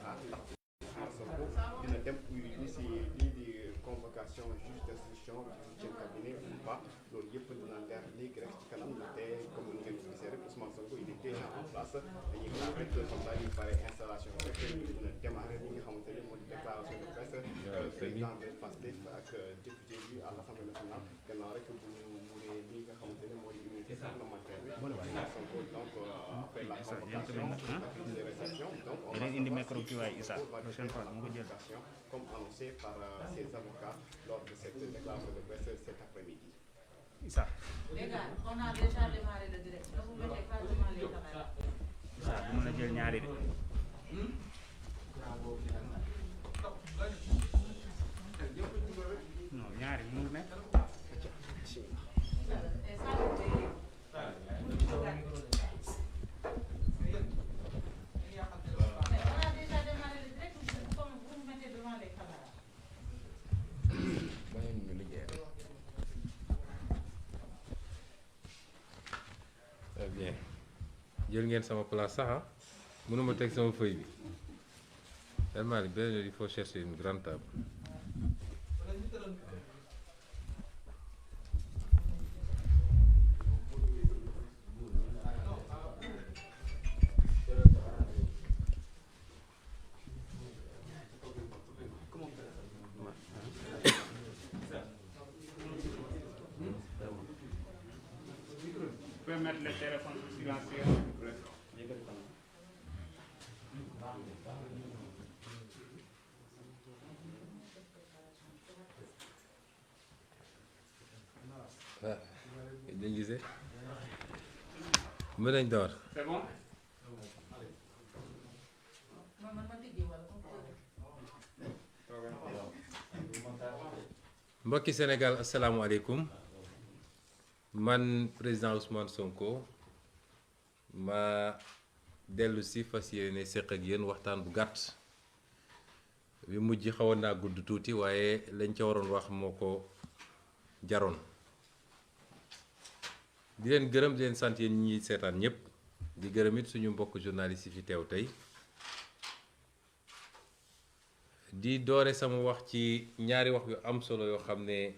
Sonko dina dem uyu si lii di convocation juge d'instruction du 8e cabinet ou pas loolu yëpp dina leer léegi rek ci kanam te comme ni ngeen ko gisee rek Ousmane Sonko il est déjà en place dañuy xaar rek comme ça ñu pare installation rek dina démarrer li nga xamante ne moo di déclaration de presse président de Pastef ak député bi à l'Assemblée nationale gannaaw rek bu ñu munee li nga xamante ne moo di immunité parlementaire bi Ousmane Sonko donc après la convocation ak les réceptions donc on va indi micro ki waay Issa prochaine fois mu ko jël comme annoncé par ses avocats lors de cette déclaration de presse cet après-midi. Issa. Les gars, on a déjà démarré le direct. Ne vous mettez pas devant les caméras. Issa du mën a jël ñaari de. non ñaari mënul nekk. Et ça, mais on a déjà démarré le direct. Comme vous vous mettez devant les caméras. Très bien jël ngeen sama place sax ah mënuma teg sama feuille bi tellement benn il faut chercher une grande table. Vous pouvez mettre le téléphone silencieux. waaw dañ gisee mën nañ door. C'est bon? mbokki Sénégal asalaamualeykum man président Ousmane Sonko ma dellu si fas yéene séq ak yéen waxtaan bu gàtt bi mujj xawoon naa gudd tuuti waaye lañ ca waroon wax moo ko jaroon di leen gërëm di leen sant yéen ñi seetaan ñëpp di gërëm it suñu mbokk journaliste yi fi teew tey di doore sama wax ci ñaari wax yu am solo yoo xam ne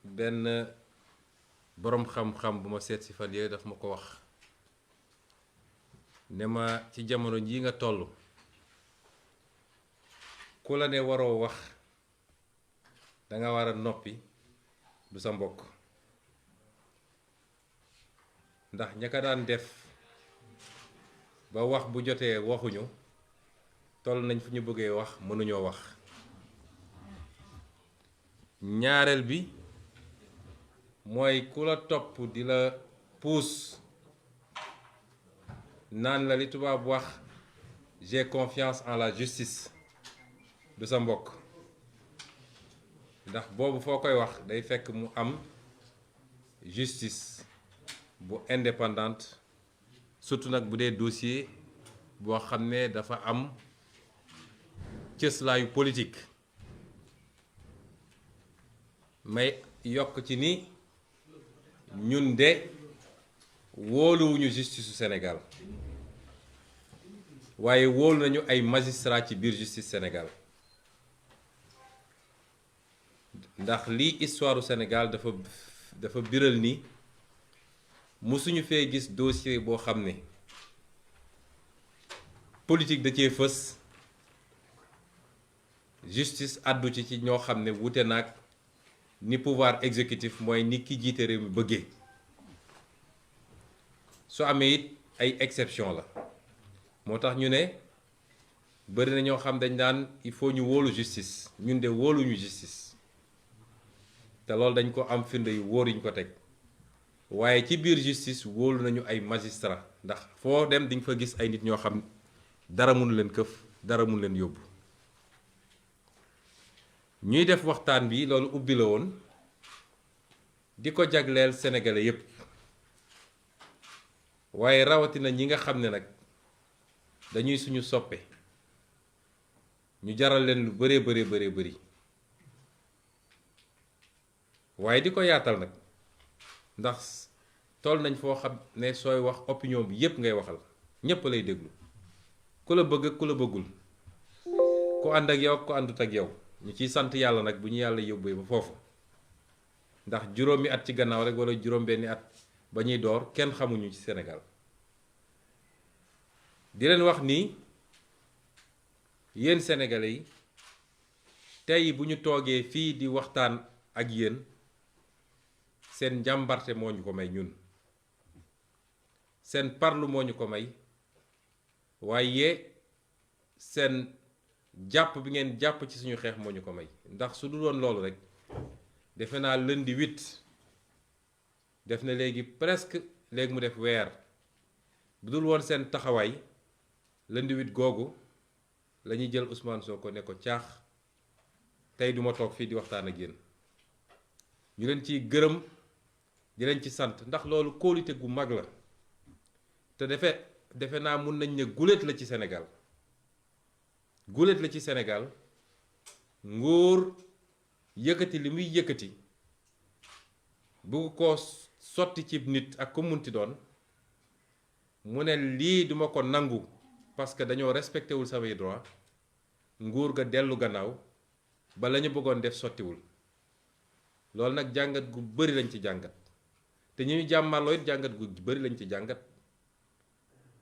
benn boroom xam-xam bu ma seet si fan yooyu daf ma ko wax ne ma ci jamono jii nga toll ku la ne waroo wax danga war a noppi du sa mbokk ndax ña ka daan def ba wax bu jotee waxuñu toll nañ fu ñu bëggee wax mënuñoo wax ñaareel bi mooy ku la topp di la puus naan la li tubaab wax j'ai confiance en la justice du sa mbokk ndax boobu foo koy wax day fekk mu am justice bu indépendante surtout nag bu dee dossier boo xam ne dafa am cëslaayu politique may yokk ci ni ñun de wóoluwuñu justice su Sénégal waaye wóolu nañu ay magistrat ci biir justice Sénégal ndax lii histoire u Sénégal dafa biral ni musuñu fee gis dossier boo xam ne politique da cee fës justice àddu ci ñoo xam ne wute naag ni pouvoir exécutif mooy ni ki jiite réew mi bëggee su amee it ay exception la moo tax ñu ne bëri na ñoo xam dañ daan il faut ñu wóolu justice ñun de wóoluñu justice te loolu dañ ko am firnde yu wóor yuñ ko teg waaye ci biir justice wóolu nañu ay magistrat ndax foo dem di nga fa gis ay nit ñoo xam dara mënu leen këf dara mënu leen yóbbu ñuy def waxtaan bi loolu ubbi la woon di ko jagleel sénégalais yépp waaye rawatina ñi nga xam ne nag dañuy suñu soppe ñu jaral leen lu bëree bëri waaye di ko yaatal nag ndax toll nañ foo xam ne sooy wax opinion bi yépp ngay waxal ñépp lay déglu ku la bëgg ak ku la bëggul ku ànd ak yow ku àndut ak yow ñu ciy sant yàlla nag bu ñu yàlla yóbbee ba foofu ndax juróomi at ci gannaaw rek wala juróom-benni at ba ñuy door kenn xamuñu ci Sénégal di leen wax ni yéen sénégalais yi tey bu ñu toogee fii di waxtaan ak yéen seen njàmbarte moo ñu ko may ñun seen parlu moo ñu ko may waaye seen jàpp bi ngeen jàpp ci suñu xeex moo ñu ko may ndax su dul woon loolu rek defe naa lundi 8 def na léegi presque léegi mu def weer bu dul woon seen taxawaay lundi 8 googu la ñuy jël Ousmane Sonko ne ko caax tey duma toog fii di waxtaan ak yéen ñu leen ciy gërëm di leen ci sant ndax loolu kóolute gu mag la te defe naa mun nañ ne guléet la ci Sénégal guléet la ci Sénégal nguur yëkkati li muy yëkkati bugg ko sotti ci nit ak ko munti doon mu ne lii duma ko nangu parce que dañoo respecté wul samay droit nguur ga dellu gannaaw ba la ñu bëggoon def sottiwul loolu nag jàngat gu bari lañ ci jàngat te ñu jàmmarloo it jàngat gu bari lañ ci jàngat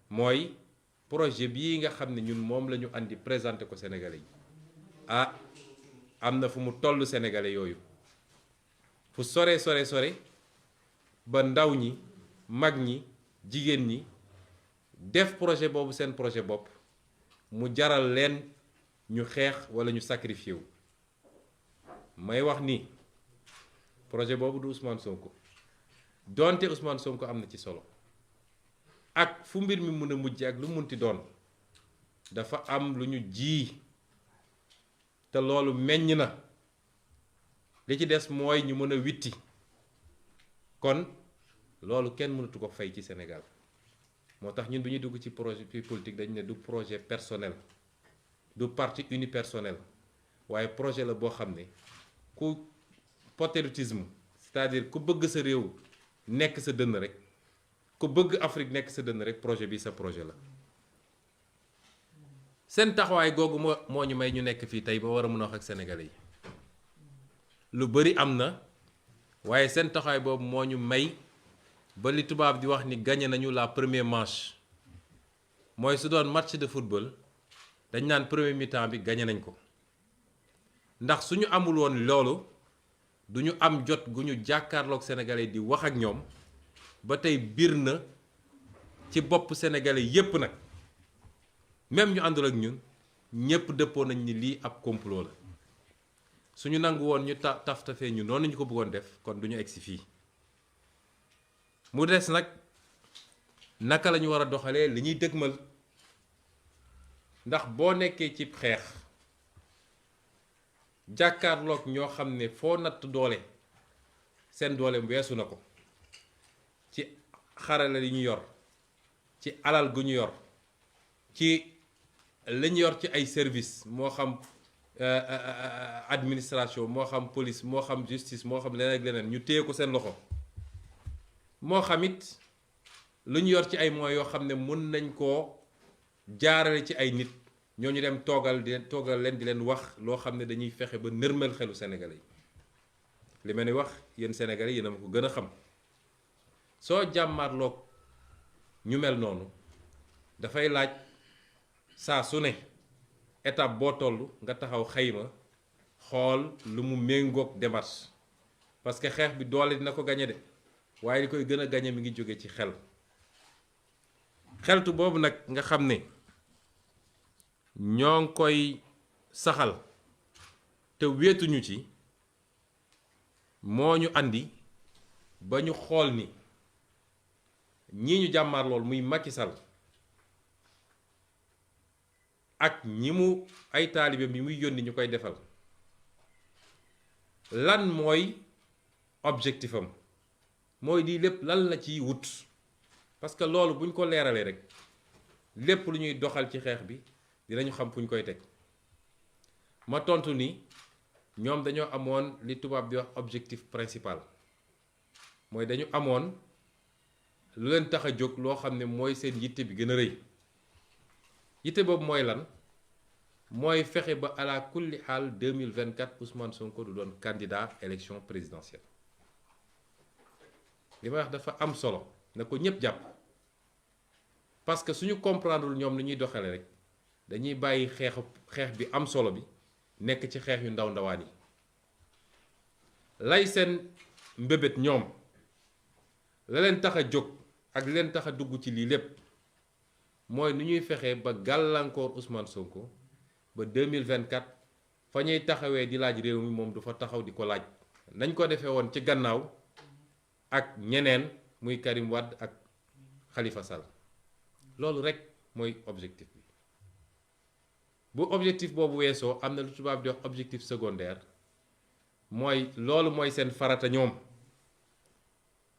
mooy projet bii nga xam ne ñun moom la ñu andi présenté ko Sénégalais yi ah am na fu mu toll Sénégalais yooyu fu sore ba ndaw ñi mag ñi jigéen ñi def projet boobu seen projet bopp mu jaral leen ñu xeex walla ñu sacrifié wu may wax ni projet boobu du Ousmane Sonko donte Ousmane Sonko am na ci solo ak fu mbir mi mun a mujj ak lu munti doon dafa am lu ñu ji te loolu meññ na li ci des mooy ñu mën a witti kon loolu kenn mënatu ko fay ci Sénégal moo tax ñun bi ñuy dugg ci projet politique dañu ne du projet personnel du parti unipersonnel waaye projet la boo xam ne ku patriotisme c'est-à-dire ku bëgg sa réew nekk sa dënn rek ku bëgg Afrique nekk sa dënn rek projet bi sa projet la seen taxawaay googu moo ñu may ñu nekk fii tey ba war a mën a wax ak sénégalais yi lu bari am na waaye seen taxawaay boobu moo ñu may ba li tubaab di wax ni gagné nañu la première manche mooy su doon match de football dañ naan premier mi-temps bi gagné nañ ko ndax suñu amul woon loolu du ñu am jot gu ñu jàkkaarloog sénégalais di wax ak ñoom ba tey biir na ci bopp sénégalais yépp nag même ñu àndul ak ñun ñépp dëppoo nañ ni lii ab complot la suñu nangu woon ñu taftafee ñu noonu ñu ko bëggoon def kon du ñu egsi fii mu des nag naka la ñu war a doxalee li ñuy dëgmal ndax boo nekkee ci xeex jàkkaarloog ñoo xam ne foo natt doole seen doole weesu na ko ci xarala li ñu yor ci alal gu ñu yor ci li ñu yor ci ay service moo xam administration moo xam police moo xam justice moo xam leneen ak leneen ñu téye ko seen loxo moo xam it lu ñu yor ci ay moyens yoo xam ne mun nañ koo jaarale ci ay nit ñooñu dem toogal leen di leen wax loo xam ne dañuy fexe ba nërmel xelu Sénégalais yi li ma ni wax yéen Sénégalais yéen a ma ko gën a xam soo jàmmarloog ñu mel noonu dafay laaj saa su ne étape boo toll nga taxaw xayma xool lu mu méngoog démarche parce que xeex bi doole dina ko gañe de waaye li koy gën a gañe mi ngi jóge ci xeltu boobu nag nga xam ne ñoo ngi koy saxal te wéetuñu ci moo ñu andi ba ñu xool ni ñii ñu jàmmaar lool muy Macky Sall ak ñi mu ay taalibeem yi muy yónni ñu koy defal lan mooy objectif am mooy di lépp lan la ciy wut parce que loolu buñ ko leeralee rek lépp lu ñuy doxal ci xeex bi dinañu xam fu ñu koy teg ma tontu ni ñoom dañoo amoon li tubaab di wax objectif principal mooy dañu amoon lu leen tax a jóg loo xam ne mooy seen yitte bi gën a rëy yitte boobu mooy lan mooy fexe ba ala kulli xaal 2024 Ousmane Sonko du doon candidat élection présidentielle li may wax dafa am solo na ko ñëpp jàpp parce que suñu comprendre ñoom ni ñuy doxale rek dañuy bàyyi xeex bi am solo bi nekk ci xeex yu ndaw ndawaan yi lay seen mbébét ñoom la leen tax a jóg ak leen tax a dugg ci lii lépp mooy nu ñuy fexe ba gàllankoor Ousmane Sonko ba 2024 fa ñuy taxawee di laaj réew mi moom du fa taxaw di ko laaj nañ ko defee woon ci gannaaw ak ñeneen muy Karim Wade ak Khalifa Sall loolu rek mooy objectif bi bu objectif boobu weesoo am na lu tubaab di wax objectif secondaire mooy loolu mooy seen farata ñoom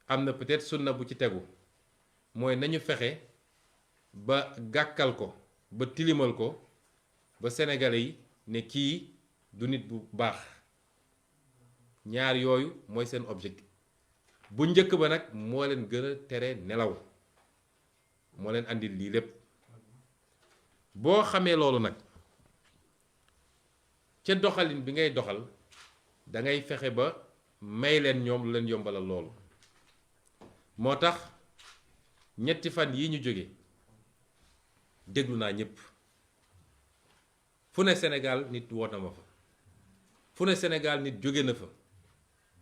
am na peut-être sunna bu ci tegu mooy nañu fexe ba gàkkal ko ba tilimal ko ba sénégalais yi ne kii du nit bu baax ñaar yooyu mooy seen objectif bu njëkk ba nag moo leen gën a tere nelaw moo leen andil lii lépp boo xamee loolu nag ca doxalin bi ngay doxal da ngay fexe ba may leen ñoom lu leen yombalal loolu moo tax ñetti fan yi ñu jóge déglu naa ñëpp fu ne Sénégal nit woo na ma fa fu ne Sénégal nit jóge na fa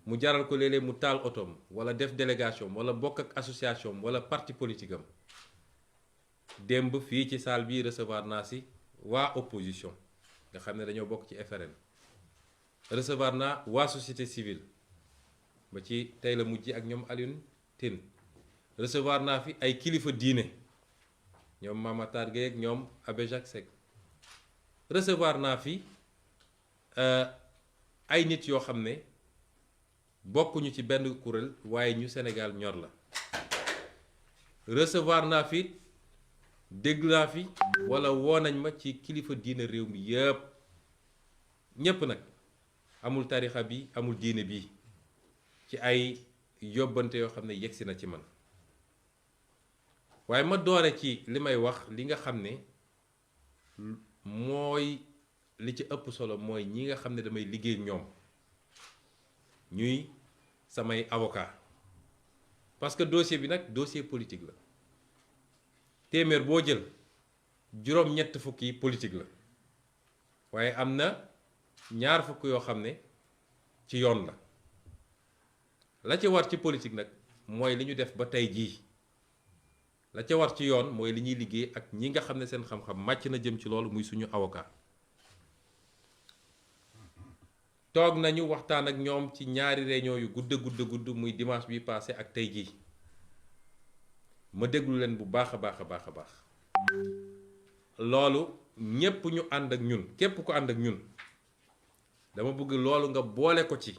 mu jaral ko léeg-léeg mu taal otoom wala def délégation wala bokk ak association wala parti politique am démb fii ci salle bi recevoir naa si waa opposition nga xam ne dañoo bokk ci FRN recevoir naa waa société civile ba ci tey la mujj ak ñoom Alioune Tine recevoir naa fi ay kilifa diine ñoom Mama Matar Gueye ak ñoom Abbé Jacques Seck recevoir naa fi ay nit yoo xam ne bokkuñu ci benn kuréel waaye ñu Sénégal ñor la recevoir naa fi dégg naa fi walla woo nañ ma ci kilifa diine réew mi yëpp ñépp nag amul tarixa bi amul diine bi ci ay yóbbante yoo xam ne yegsi na ci man waaye ma doore ci li may wax li nga xam ne mooy li ci ëpp solo mooy ñi nga xam ne damay liggéey ñoom ñuy samay avocat parce que dossier bi nag dossier politique la téeméer boo jël juróom-ñett fukk yi politique la waaye am na ñaar fukk yoo xam ne ci yoon la ca war ci politique nag mooy li ñu def ba tey jii la ca war ci yoon mooy li ñuy liggéey ak ñi nga xam ne seen xam-xam màcc na jëm ci loolu muy suñu avocat toog nañu waxtaan ak ñoom ci ñaari réunion yu gudd muy dimanche bi passé ak tey jii ma déglu leen bu baax a baax loolu ñépp ñu ànd ak ñun képp ku ànd ak ñun dama bëgg loolu nga boole ko ci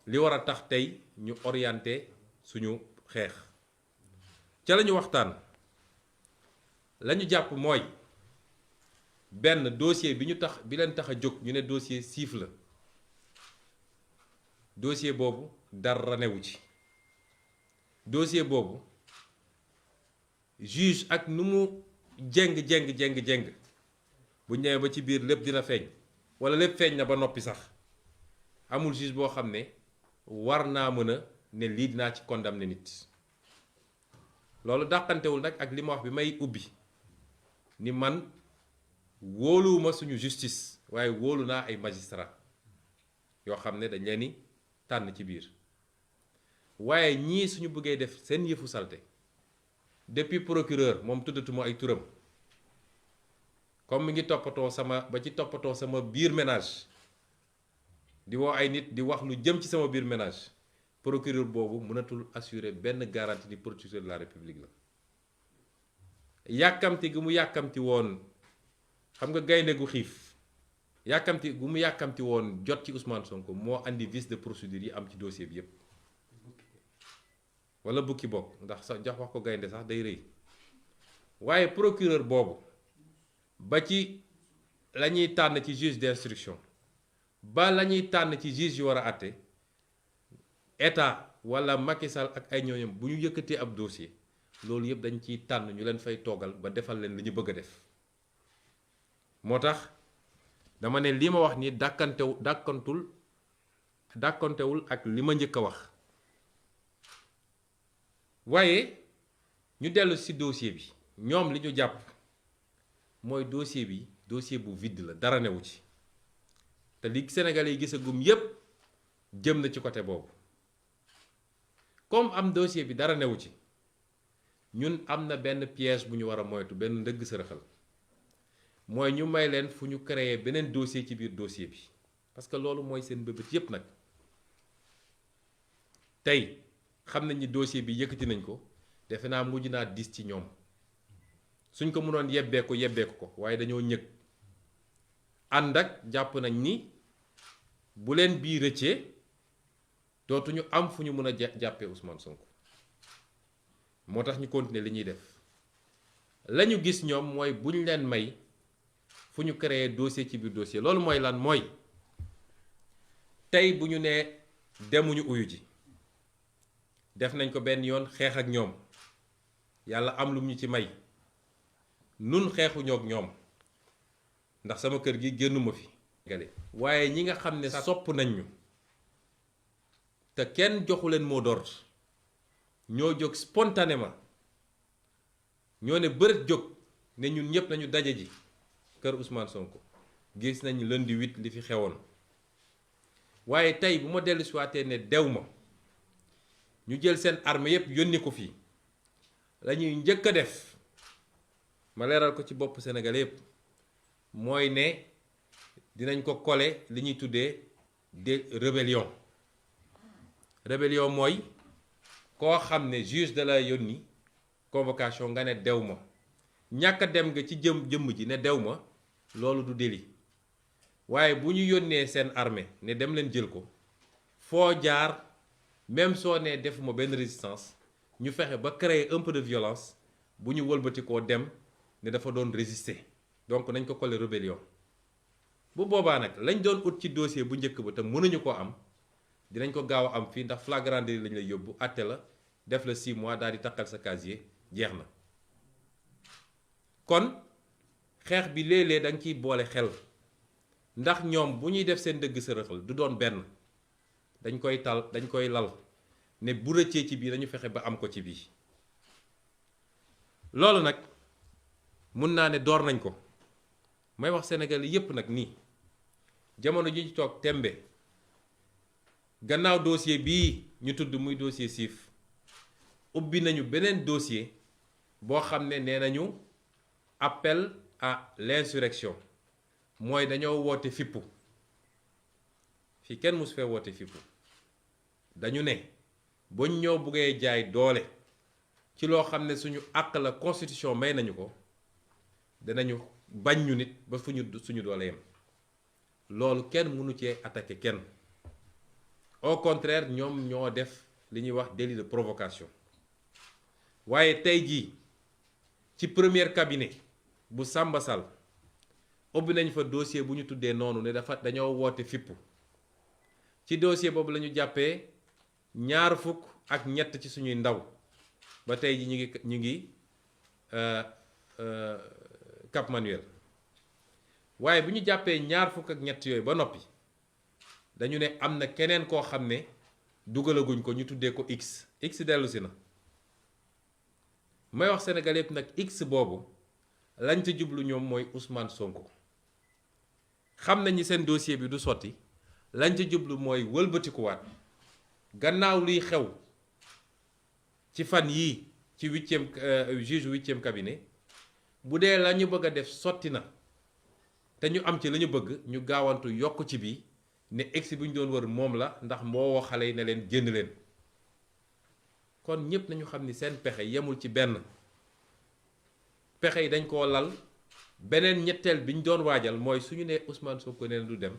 li war a tax tey ñu orienté suñu xeex ca lañu waxtaan lañu jàpp mooy benn dossier bi leen tax a jóg ñu ne dossier siif la dossier boobu dara newu ci dossier boobu juge ak nu mu jeng bu ñëwee ba ci biir lépp dina feeñ walla lépp feeñ na ba noppi sax amul juge boo xam ne war naa mën a ne lii dinaa ci condamner nit loolu dàqantewul nag ak li ma wax bi may ubbi ni man wóoluwuma suñu justice waaye wóolu naa ay magistrat yoo xam ne dañ leen ni tànn ci biir waaye ñii suñu bëggee def seen yëfu salte depuis procureur moom tuddatuma ay turam comme mi ngi toppatoo sama biir ménage di woo ay nit di wax lu jëm ci sama biir ménage procureur boobu mënatul assurer benn garantie ni procureur de la république la yàkkamti gu mu yàkkamti woon xam nga gaynde gu xiif yàkkamti gu mu yàkkamti woon jot ci Ousmane Sonko moo andi vice de procédure yi am ci dossier bi yépp wala bukki bokk ndax sax jox wax ko gaynde sax day rëy waaye procureur boobu ba ci la ñuy tànn ci juge d'instruction ba la ñuy tànn ci juge yu war a àtte état wala Macky Sall ak ay ñooñam bu ñu yëkkatee ab dossier loolu yëpp dañ ciy tànn ñu leen fay toogal ba defal leen li ñu bëgg a def moo tax dama ne li ma wax ni dàkkantewul ak li ma njëkk a wax waaye ñu dellu ci dossier bi ñoom li ñu jàpp mooy dossier bu vide la dara newu ci te li Sénégalais yi gisagum yépp jëm na ci côté boobu comme am dossier bi dara newu ci ñun am na benn piège bu ñu war a moytu benn ndëgg sërëxal mooy ñu may leen fu ñu créer beneen dossier ci biir dossier bi parce que loolu mooy seen bëbët yépp nag tey xam nañ ni dossier bi yëkkati nañ ko defe naa mujj naa dis ci ñoom suñ ko mënoon yebbeeku ko waaye dañoo ñëg ànd ak jàpp nañ ni bu leen bii rëccee dootuñu am fu ñu mën a jàppee Ousmane Sonko moo tax ñu continuer li ñuy def lañu gis ñoom mooy buñ leen may fu ñu créer dossier ci biir dossier loolu mooy lan mooy tey bu ñu nee demuñu uyu ji def nañ ko benn yoon xeex ak ñoom yàlla am lu ñu ci may nun xeexuñoo ak ñoom ndax sama kër gi génnuma fi waaye ñi nga xam ne sopp nañ ñu te kenn joxu leen mot d'ordre ñoo jóg spontanément ñoo ne bërët jóg ne ñun ñëpp nañu daje ji kër Ousmane Sonko gis nañ lundi 8 li fi xewoon waaye tey bu ma dellu si waatee ne dew ma ñu jël seen arme yépp yónni ko fii lañuy njëkk a def ma leeral ko ci bopp Sénégal yépp mooy ne dinañ ko coller li ñuy tuddee de rébellion mooy koo xam ne juge de la yónni convocation nga ne dew ma ñàkk a dem nga ci jëmm ji ne dew ma loolu du délit waaye bu ñu yónnee seen armée ne dem leen jël ko foo jaar même soo nee defuma benn résistance ñu fexe ba créer un peu de violence bu ñu wëlbati koo dem ne dafa doon résister donc nañ ko coller rébellion bu boobaa nag lañ doon ut ci dossier bu njëkk ba te mënuñu koo am dinañ ko gaaw a am fii ndax flagrant délit lañ lay yóbbu àtte la def la 6 mois daal di takkal sa casier jeex na kon xeex bi léeg-léeg da nga ciy boole xel ndax ñoom bu ñuy def seen dëgg sërëxal du doon benn dañ koy lal ne bu rëccee ci bii dañu fexe ba am ko ci bii loolu nag mun naa ne door nañ ko may wax Sénégal yépp nag nii jamono ji ñu toog tembe gannaaw dossier bii ñu tudd muy dossier Siff ubbi nañu beneen dossier boo xam ne nee nañu appel à l'insurrection mooy dañoo woote fippu fii kenn mus fee woote fippu dañu ne buñ ñoo buggee jaay doole ci loo xam ne suñu àq la constitution may nañu ko danañu bañ ñu nit ba suñu doole yem loolu kenn mënu cee attaquer kenn au contraire ñoom ñoo def li ñuy wax délit de provocation waaye tey jii ci premier cabinet bu Samba Sall ubbi nañ fa dossier bu ñu tuddee noonu ne dañoo woote fippu ci dossier boobu la ñu jàppee 23 ci suñuy ndaw ba tey ji ñu ngi Cap Manuel waaye bu ñu jàppee 23 yooyu ba noppi dañu ne am na keneen koo xam ne dugalaguñ ko ñu tuddee ko X dellu si na may wax Sénégal yëpp nag X boobu lañ ca jublu ñoom mooy Ousmane Sonko xam nañu seen dossier bi du sotti lañ ca jublu mooy wëlbatikuwaat gannaaw luy xew ci fan yii ci juge 8e cabinet bu dee la ñu bëgg a def sotti na te ñu am ci la ñu bëgg ñu gaawantu yokk ci bi ne X bi ñu doon wër moom la ndax moo woo xale yi ne leen génn leen kon ñépp nañu xam ni seen pexe yemul ci benn pexe yi dañ koo lal beneen ñetteel bi ñu doon waajal mooy suñu nee Ousmane Sonko nee na du dem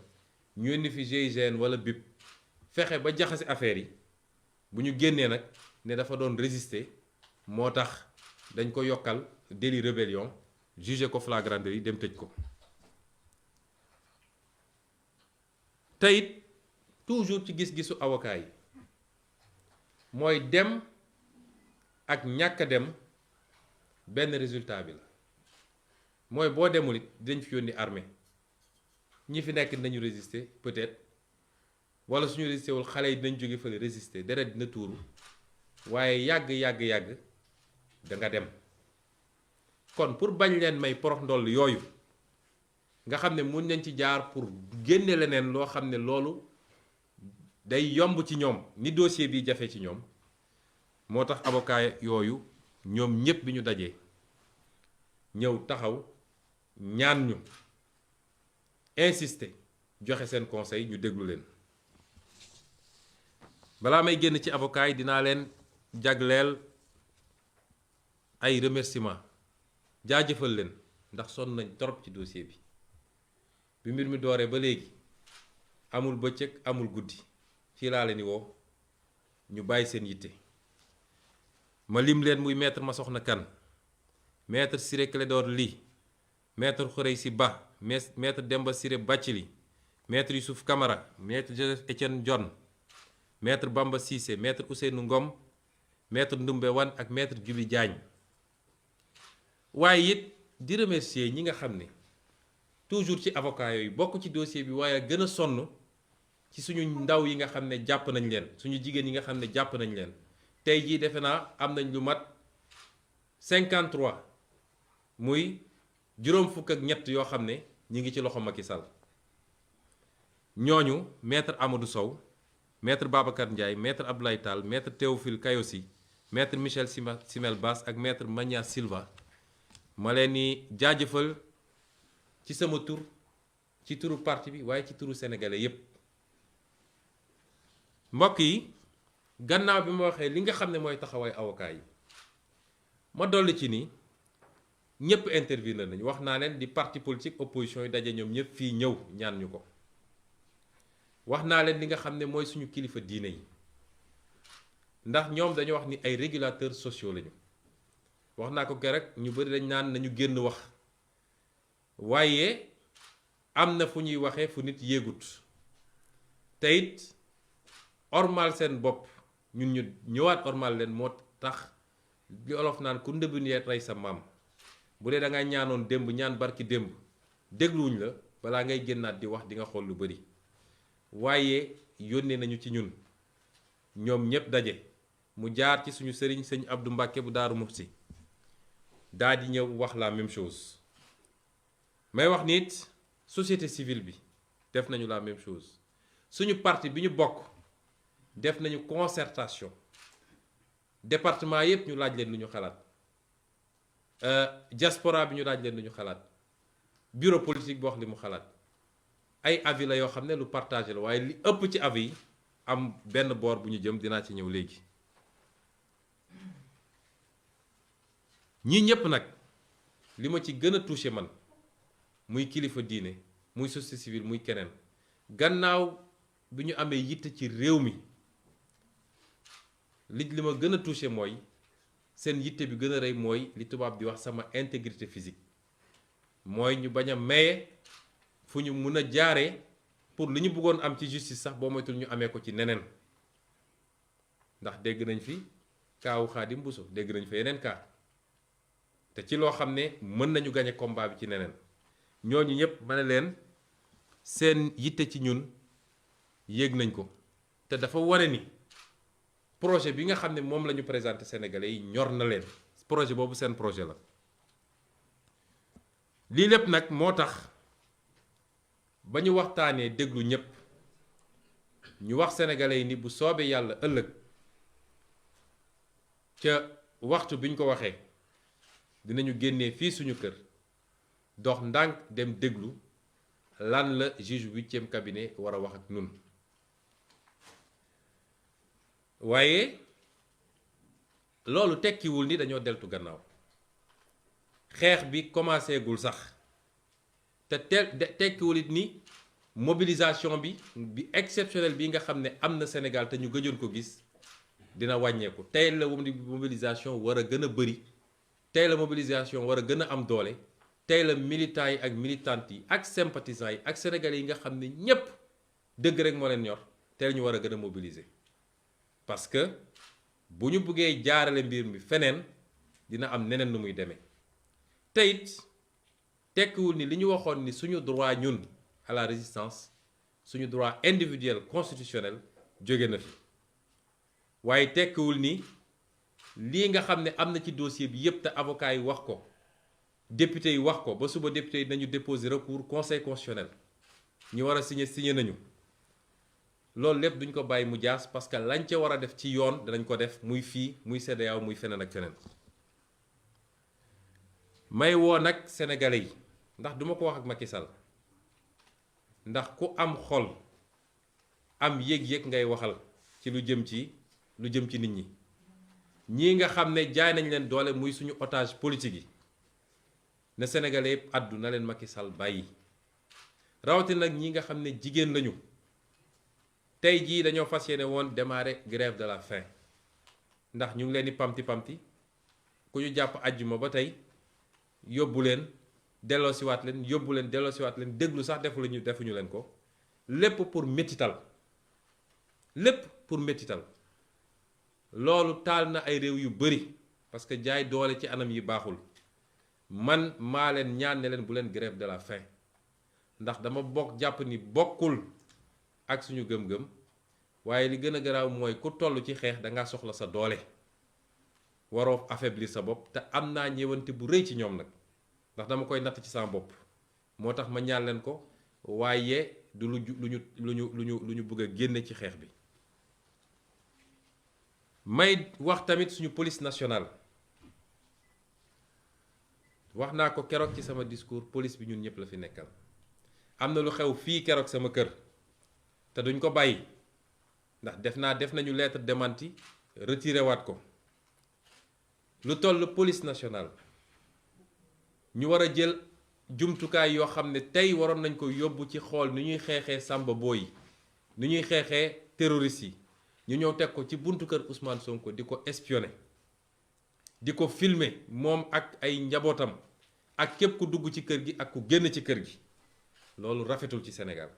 ñu indi fi GIGN wala BIP fexe ba jaxase affaire yi bu ñu génnee nag ne dafa doon résister moo tax dañ ko yokkal délit rébellion jugé ko flagrant délit dem tëj ko te it toujours ci gis-gisu avocat yi mooy dem ak ñàkk a dem benn résultat bi la mooy boo demul it dinañ fi yónni armée ñi fi nekk dinañu résister peut-être wala suñu résister wul xale yi dinañ jóge fële résister deret dina tuuru waaye yàgg da nga dem kon pour bañ leen may porox ndoll yooyu nga xam ne mun nañ ci jaar pour génne leneen loo xam ne loolu day yomb ci ñoom ni dossier bi jafe ci ñoom moo tax avocat yooyu ñoom ñépp bi ñu dajee ñëw taxaw ñaan ñu insister joxe seen conseil ñu déglu leen balaa may génn ci avocat yi dinaa leen jagleel ay remerciement jaajëfal leen ndax sonn nañ trop ci dossier bi mbir mi dooree ba léegi amul bëccëg amul guddi fii laa leen di woo ñu bàyyi seen yitte ma lim leen muy maître Massokhna Kane maître Ciré Clédor Ly maître Khoureychi Ba maître Demba Ciré Bathily maître Youssouf Camara maître Joseph Étienne Dione maître Bamba Cissé maître Ousseynou Ngom maître Ndoumbé Wane ak maître Djibi Diagne waaye it di remercier ñi nga xam ne toujours ci avocat yooyu bokk ci dossier bi waaye gën a sonn ci suñu ndaw yi nga xam ne jàpp nañ leen suñu jigéen yi nga xam ne jàpp nañ leen tey jii defe naa am nañ lu mat 53 muy juróom fukk ak ñett yoo xam ne ñi ngi ci loxo Macky Sall ñooñu maître Amadou Sow maître Babacar Ndiaye maître Abdoulaye Tall maître Théophile Kayosi maître Michel Simel Bass ak maître Magna Silva ma leen ni jaajëfal ci sama tur ci turu parti bi waaye ci turu sénégalais yépp mbokk yi gannaaw bi ma waxee li nga xam ne mooy taxawaay avocat yi ma dolli ci ni ñëpp intervenir nañu wax naa leen di parti politique opposition yi daje ñoom ñëpp fii ñëw ñaan ñu ko wax naa leen li nga xam ne mooy suñu kilifa diine yi ndax ñoom dañu wax ni ay régulateurs sociaux lañu wax naa ko keroog ñu bari dañ naan nañu génn wax waaye am na fu ñuy waxee fu nit yéegut te it ormal seen bopp ñun ñu ñëwaat ormal leen moo tax li olof naan ku ndëbbu ni rey sa maam bu dee da ngay ñaanoon démb ñaan barki démb dégluwuñ la balaa ngay génnaat di wax di nga xool lu bari waaye yónnee nañu ci ñun ñoom ñépp daje mu jaar ci suñu sëriñ sëñ Abdou Mbàkke bu Daaru Muxti daa di ñëw wax la même chose may wax nit société civile bi def nañu la même chose suñu parti bi ñu bokk def nañu concertation département yépp ñu laaj leen lu ñu xalaat diaspora bi ñu laaj leen lu ñu xalaat bureau politique bi wax li mu xalaat ay avis la yoo xam ne lu partagé la waaye li ëpp ci avis yi am benn boor bu ñu jëm dinaa ci ñëw léegi ñii ñépp nag li ma ci gën a touché man muy kilifa diine muy société civile muy keneen gannaaw bi ñu amee yitte ci réew mi li ma gën a touché mooy seen yitte bi gën a rëy mooy li tubaab di wax sama intégrité physique mooy ñu bañ a maye fu ñu mun a jaaree pour li ñu bëggoon am ci justice sax boo moytul ñu amee ko ci neneen ndax dégg nañ fi kaawu Xaadim Buso dégg nañ fa yeneen kaa te ci loo xam ne mën nañu gañe combat bi ci neneen ñooñu ñëpp ma ne leen seen yitte ci ñun yéeg nañ ko te dafa wane ni projet bi nga xam ne moom la ñu présenté Sénégalais yi ñor na leen projet boobu seen projet la lii lépp nag moo tax ba ñu waxtaanee déglu ñépp ñu wax Sénégalais yi ni bu soobee yàlla ëllëg ca waxtu bi ñu ko waxee dinañu génnee fii suñu kër dox ndànk dem déglu lan la juge 8e cabinet war a wax ak nun waaye loolu tekkiwul ni dañoo deltu gannaaw xeex bi commencé gul sax te tekkiwul it ni mobilisation bi exceptionnelle bi nga xam ne am na Sénégal te ñu gëjoon ko gis dina wàññeeku tey la mobilisation war a gën a bëri tey la mobilisation war a gën a am doole tey la militants yi ak militantes yi ak sympathisants yi ak sénégalais yi nga xam ne ñépp dëgg rek moo leen ñor tey la ñu war a gën a mobiliser parce que bu ñu bëggee jaarale mbir mi feneen dina am neneen nu muy demee te it tekkiwul ni li ñu waxoon ni suñu droit ñun à la résistance suñu droit individuel constitutionnel jóge na fi waaye tekkiwul ni lii nga xam ne am na ci dossier bi yépp te avocat yi wax ko député yi wax ko ba suba député yi nañu déposer recours conseil constitutionnel ñu war a signé nañu loolu lépp duñ ko bàyyi mu jaas parce que lañ ca war a def ci yoon danañ ko def muy fii muy CEDEAO muy feneen ak feneen may woo nag sénégalais yi ndax duma ko wax ak Macky Sall ndax ku am xol am yëg-yëg ngay waxal ci lu jëm ci nit ñi ñii nga xam ne jaay nañ leen doole muy suñu otage politique yi ne sénégalais yëpp addu na leen Macky Sall bàyyi rawatina nag ñi nga xam ne jigéen lañu tey jii dañoo fas yéene woon démarrer grève de la faim ndax ñu ngi leen di pamti ku ñu jàpp àjjuma ba tey yóbbu leen delloosiwaat leen déglu sax defuñu leen ko lépp pour métital loolu taal na ay réew yu bari parce que jaay doole ci anam yi baaxul man maa leen ñaan ne leen bu leen grève de la faim ndax dama jàpp ni bokkul ak suñu gëm-gëm waaye li gën a garaaw mooy ku toll ci xeex danga soxla sa doole waroo affaiblir sa bopp te am naa ñëwante bu rëy ci ñoom nag ndax dama koy natt ci sama bopp moo tax ma ñaan leen ko waaye du lu ñu bëgg a génne ci xeex bi may wax tamit suñu police nationale wax naa ko keroog ci sama discours police bi ñun ñëpp la fi nekkal am na lu xew fii keroog sama kër te duñ ko bàyyi ndax def nañu lettre démenti retiré waat ko lu toll police nationale ñu war a jël jumtukaay yoo xam ne tey waroon nañ ko yóbbu ci xool ni ñuy xeexee Samba Boy ni ñuy xeexee terroristes yi ñu ñëw teg ko ci buntu kër Ousmane Sonko di ko espionner di ko filmer moom ak ay njabootam ak képp ku dugg ci kër gi ak ku génn ci kër gi loolu rafetul ci Sénégal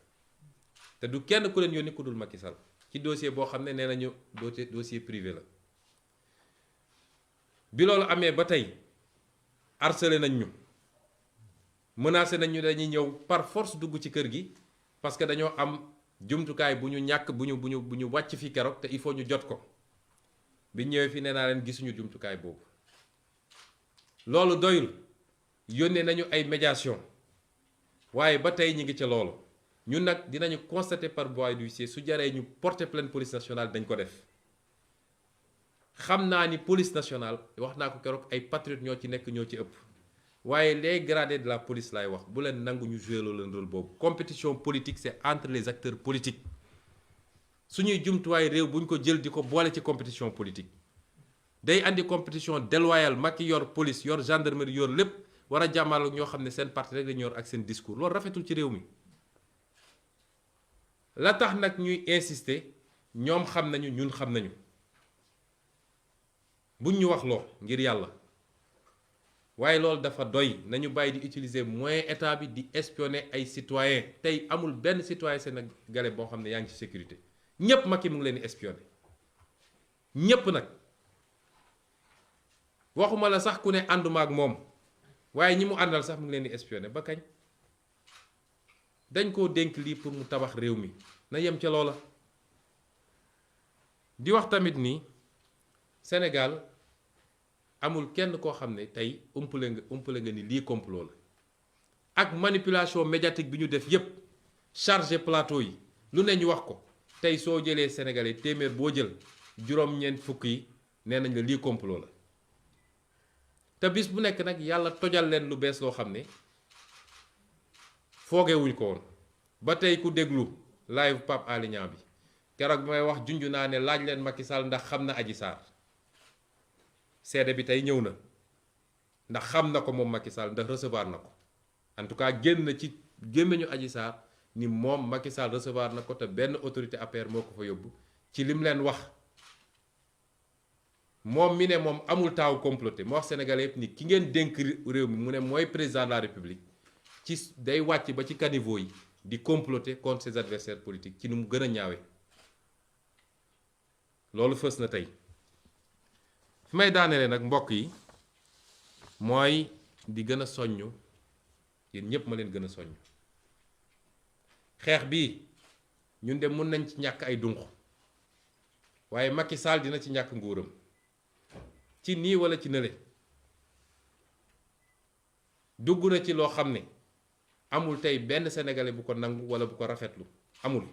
te du kenn ku leen yónni ku dul Macky Sall ci dossier boo xam ne nee nañu dossier privé la bi loolu amee ba tey harcelé nañ ñu menacé nañ ñu dañuy ñëw par force dugg ci kër gi parce que dañoo am jumtukaay bu ñu ñàkk bu ñu wàcc fi keroog te il faut ñu jot ko bi ñëwee fi nee naa leen gisuñu jumtukaay boobu loolu doyul yónnee nañu ay médiation waaye ba tey ñi ngi ca loolu ñun nag dinañu constater par voie d'huissier su jaree ñu porter plainte police nationale dañ ko def xam naa ni police nationale wax naa ko keroog ay patriotes ñoo ci nekk ñoo ci ëpp waaye les gradés de la police laay wax bu leen nangu ñu jouer loolu leen rôle boobu compétition politique c'est entre les acteurs politiques suñuy jumtuwaay réew bu ñu ko jël di ko boole ci compétition politique day andi compétition déloyale Macky yor police yor gendarmerie yor lépp war a jàmmaarlu ñoo xam ne seen parti rek lañu yor ak seen discours loolu rafetul ci réew mi la tax nag ñuy insister ñoom xam nañu ñun xam nañu buñ ñu wax loo ngir yàlla waaye loolu dafa doy nañu bàyyi di utiliser moyen état bi di espionner ay citoyens tey amul benn citoyen sénégalais boo xam ne yaa ngi ci sécurité ñépp Macky mu ngi leen di espionner ñépp nag waxuma la sax ku ne ànduma ak moom waaye ñi mu àndal sax mu ngi leen di espionner ba kañ dañ koo dénk lii pour mu tabax réew mi na yem ca loola di wax tamit ni Sénégal amul kenn koo xam ne tey umpale nga ni lii complot la ak manipulation médiatique bi ñu def yépp chargé plateau yi lu ne ñu wax ko tey soo jëlee sénégalais téeméer boo jël juróom-ñeent fukk yi nee nañ la lii complot la te bis bu nekk nag yàlla tojal leen lu bees loo xam ne foogewuñ ko woon ba tey ku déglu live Pape Alé Niang bi keroog bi may wax junj naa ne laaj leen Macky Sall ndax xam na Adji Sarr seede bi tey ñëw na ndax xam na ko moom Macky Sall ndax recevoir na ko en tout cas génn na ci gémmiñu Adji Sarr ni moom Macky Sall recevoir na ko te benn autorité APR moo ko fa yóbbu ci lim leen wax moom mi ne moom amul taawu comploté moo wax sénégalais yëpp ni ki ngeen dénk réew mi mu ne mooy président de la république ci day wàcc ba ci caniveau yi di comploter contre ses adversaires politiques ci nu mu gën a ñaawe loolu fës na tey fi may daaneele nag mbokk yi mooy di gën a soññ yéen ñépp ma leen gën a soññ xeex bi ñun de mun nañ ci ñàkk ay dunq waaye Macky Sall dina ci ñàkk nguuram ci nii wala ci nële dugg na ci loo xam ne amul tey benn sénégalais bu ko nangu wala bu ko rafetlu amul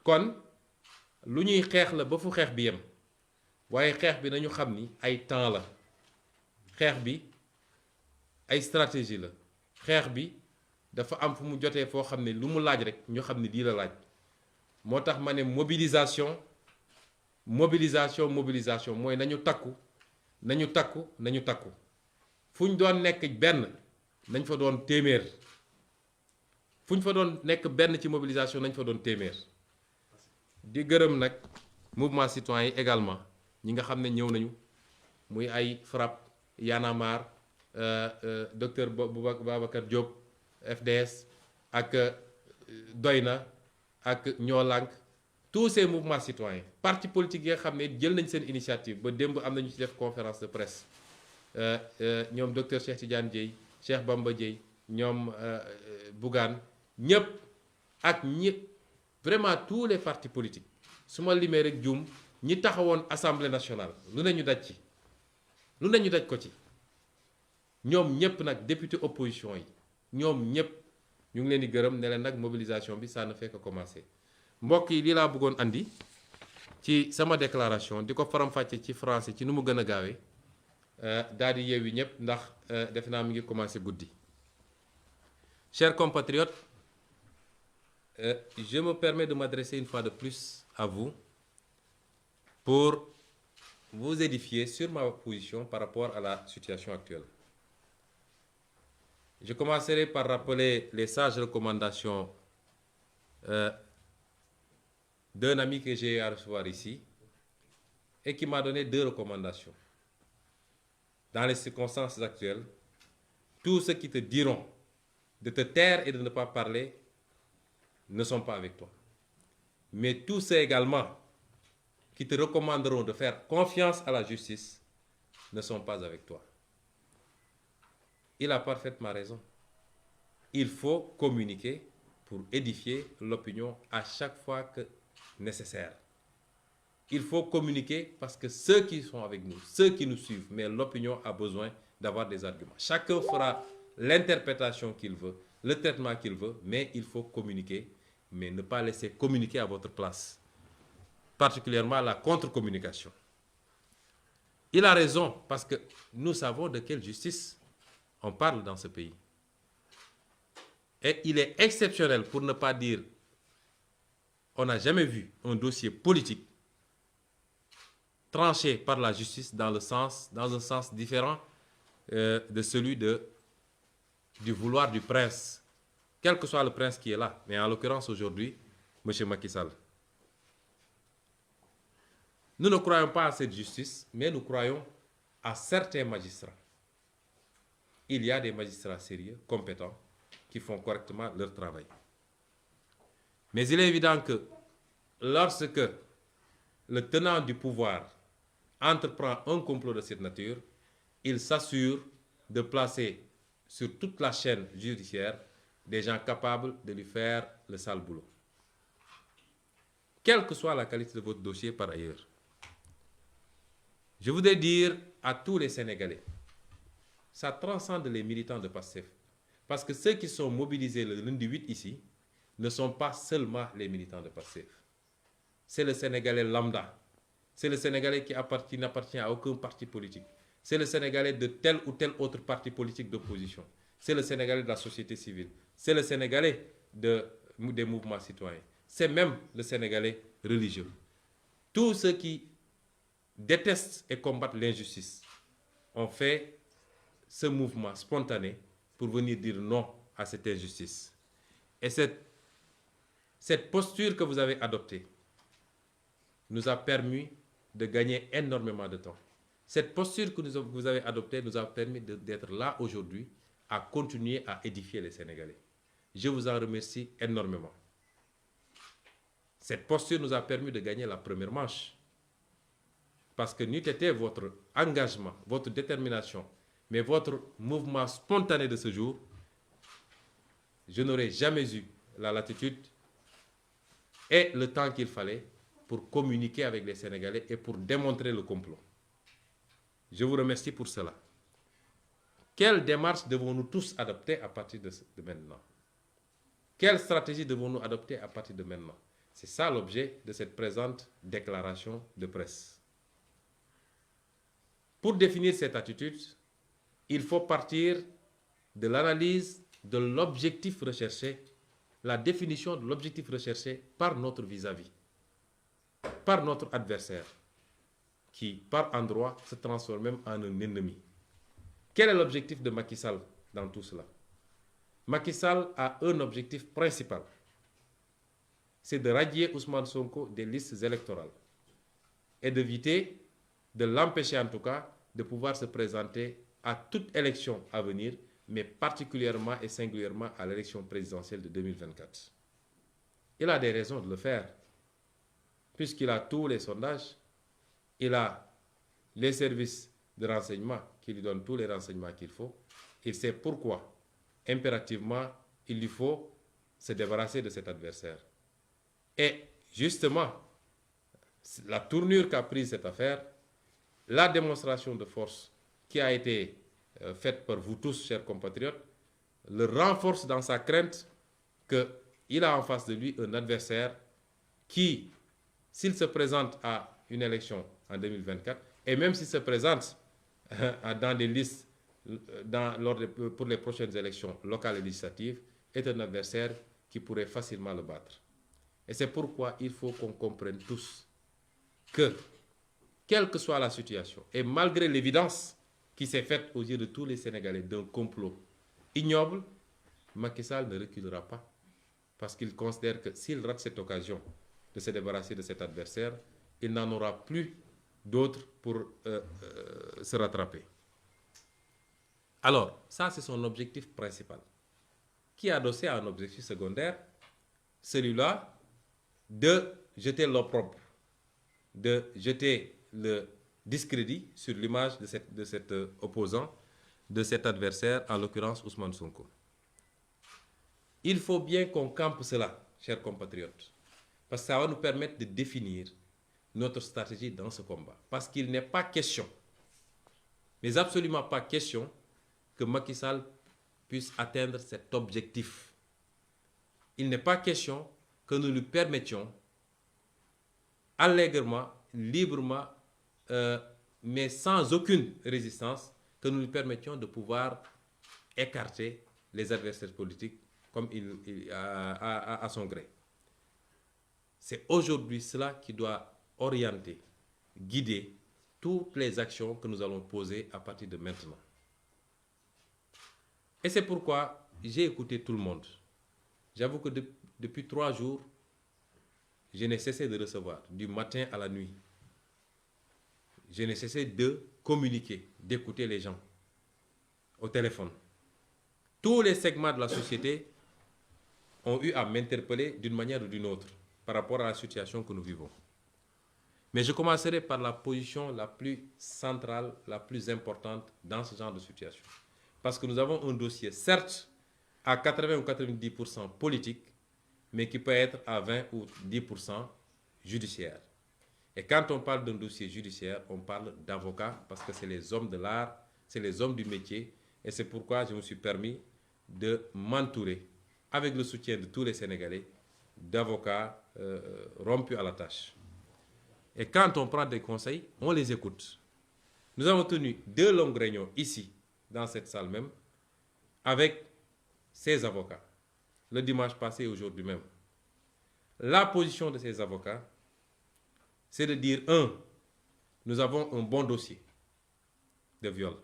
kon lu ñuy xeex la ba fu xeex bi yem waaye xeex bi nañu xam ni ay temps la xeex bi ay stratégie la xeex bi dafa am fu mu jotee foo xam ne lu mu laaj rek ñu xam ne lii la laaj moo tax ma ne mobilisation mooy nañu takku fu ñu doon nekk benn nañ fa doon téeméer fu ñu fa doon nekk benn ci mobilisation nañ fa doon téeméer di gërëm nag mouvement citoyen yi également ñi nga xam ne ñëw nañu muy ay FRAPP Y'en a marre docteur Babacar Diop FDS ak Doyna ak Ñoo Lank tous ces mouvements citoyens parti politique yi nga xam ne jël nañ seen initiative ba démb am nañu ci def conférence de presse ñoom docteur Cheikh Tidiane Dièye Cheikh Bamba Dièye ñoom Bougane ñëpp ak ñi vraiment tous les partis politiques su ma limee rek juum ñi taxawoon assemblée nationale lu ne ñu daj ko ci ñoom ñëpp nag député opposition yi ñoom ñëpp ñu ngi leen di gërëm ne leen nag mobilisation bi ça ne fait que commencer mbokk yi lii laa bëggoon andi ci sama déclaration di ko faram-fàcce ci français ci nu mu gën a gaawee daal di yeewi ñëpp ndax defe naa mi ngi commencer guddi. Chers compatriotes, je me permets de m'adresser une fois de plus à vous pour vous édifier sur ma position par rapport à la situation actuelle. Je commencerai par rappeler les sages recommandations d'un ami que j'ai eu à recevoir ici et qui m'a donné 2 recommandations. Dans les circonstances actuelles, tous ceux qui te diront de te taire et de ne pas parler ne sont pas avec toi. Mais tous ceux également qui te recommanderont de faire confiance à la justice ne sont pas avec toi. Il a parfaitement raison. Il faut communiquer pour édifier l'opinion à chaque fois que nécessaire. Il faut communiquer parce que ceux qui sont avec nous, ceux qui nous suivent, mais l'opinion a besoin d'avoir des arguments. Chacun fera l'interprétation qu'il veut, le traitement qu'il veut, mais il faut communiquer, mais ne pas laisser communiquer à votre place. Particulièrement la contre-communication. Il a raison parce que nous savons de quelle justice on parle dans ce pays. Et il est exceptionnel, pour ne pas dire, on n'a jamais vu un dossier politique tranché par la justice dans un sens différent de celui du vouloir du prince, quel que soit le prince qui est là, mais en l'occurrence aujourd'hui, M. Macky Sall. Nous ne croyons pas à cette justice, mais nous croyons à certains magistrats. Il y a des magistrats sérieux, compétents, qui font correctement leur travail. Mais il est évident que lorsque le tenant du pouvoir entreprend un complot de cette nature, il s'assure de placer sur toute la chaîne judiciaire des gens capables de lui faire le sale boulot. Quelle que soit la qualité de votre dossier par ailleurs. Je voudrais dire à tous les Sénégalais, ça transcende les militants de PASTEF. Parce que ceux qui sont mobilisés le lundi 8 ici ne sont pas seulement les militants de PASTEF. C'est le Sénégalais lambda. C'est le Sénégalais qui n'appartient à aucun parti politique. C'est le Sénégalais de tel ou tel autre parti politique d'opposition. C'est le Sénégalais de la société civile. C'est le Sénégalais des mouvements citoyens. C'est même le Sénégalais religieux. Tous ceux qui détestent et combattent l'injustice ont fait ce mouvement spontané pour venir dire non à cette injustice. Et cette posture que vous avez adoptée nous a permis de gagner énormément de temps. Cette posture que vous avez adoptée nous a permis d'être là aujourd'hui à continuer à édifier les Sénégalais. Je vous en remercie énormément. Cette posture nous a permis de gagner la première manche. Parce que n'eût été votre engagement, votre détermination, mais votre mouvement spontané de ce jour, je n'aurais jamais eu la latitude et le temps qu'il fallait pour communiquer avec les Sénégalais et pour démontrer le complot. Je vous remercie pour cela. Quelle démarche devons-nous tous adopter à partir de maintenant? Quelle stratégie devons-nous adopter à partir de maintenant? C'est ça l'objet de cette présente déclaration de presse. Pour définir cette attitude, il faut partir de l'analyse de l'objectif recherché, la définition de l'objectif recherché par notre vis-à-vis, par notre adversaire, qui, par endroits, se transforme même en un ennemi. Quel est l'objectif de Macky Sall dans tout cela? Macky Sall a un objectif principal, c'est de radier Ousmane Sonko des listes électorales et d'éviter, de l'empêcher en tout cas, de pouvoir se présenter à toute élection à venir, mais particulièrement et singulièrement à l'élection présidentielle de 2024. Il a des raisons de le faire, puisqu'il a tous les sondages, il a les services de renseignement qui lui donnent tous les renseignements qu'il faut. Il sait pourquoi, impérativement, il lui faut se débarrasser de cet adversaire. Et justement, la tournure qu'a prise cette affaire, la démonstration de force qui a été faite par vous tous, chers compatriotes, le renforce dans sa crainte qu'il a en face de lui un adversaire qui, s'il se présente à une élection en 2024, et même s'il se présente dans des listes pour les prochaines élections locales et législatives, est un adversaire qui pourrait facilement le battre. Et c'est pourquoi il faut qu'on comprenne tous que, quelle que soit la situation, et malgré l'évidence qui s'est faite aux yeux de tous les Sénégalais d'un complot ignoble, Macky Sall ne reculera pas. Parce qu'il considère que s'il rate cette occasion de se débarrasser de cet adversaire, il n'en aura plus d'autres pour se rattraper. Alors, ça c'est son objectif principal, qui est adossé à un objectif secondaire, celui-là de jeter l'opprobre, de jeter le discrédit sur l'image de cet opposant, de cet adversaire, en l'occurrence Ousmane Sonko. Il faut bien qu'on campe cela, chers compatriotes, parce que ça va nous permettre de définir notre stratégie dans ce combat. Parce qu'il n'est pas question, mais absolument pas question, que Macky Sall puisse atteindre cet objectif. Il n'est pas question que nous lui permettions allègrement, librement, mais sans aucune résistance, que nous lui permettions de pouvoir écarter les adversaires politiques comme à son gré. C'est aujourd'hui cela qui doit orienter, guider toutes les actions que nous allons poser à partir de maintenant. Et c'est pourquoi j'ai écouté tout le monde. J'avoue que depuis 3 jours, je n'ai cessé de recevoir, du matin à la nuit. Je n'ai cessé de communiquer, d'écouter les gens au téléphone. Tous les segments de la société ont eu à m'interpeller d'une manière ou d'une autre par rapport à la situation que nous vivons. Mais je commencerai par la position la plus centrale, la plus importante dans ce genre de situation. Parce que nous avons un dossier, certes, à 80 ou 90% politique, mais qui peut être à 20 ou 10% judiciaire. Et quand on parle d'un dossier judiciaire, on parle d'avocats, parce que c'est les hommes de l'art, c'est les hommes du métier, et c'est pourquoi je me suis permis de m'entourer, avec le soutien de tous les Sénégalais, d'avocats rompus à la tâche. Et quand on prend des conseils, on les écoute. Nous avons tenu 2 longues réunions ici, dans cette salle même, avec ces avocats, le dimanche passé et aujourd'hui même. La position de ces avocats, c'est de dire, 1, nous avons un bon dossier de viol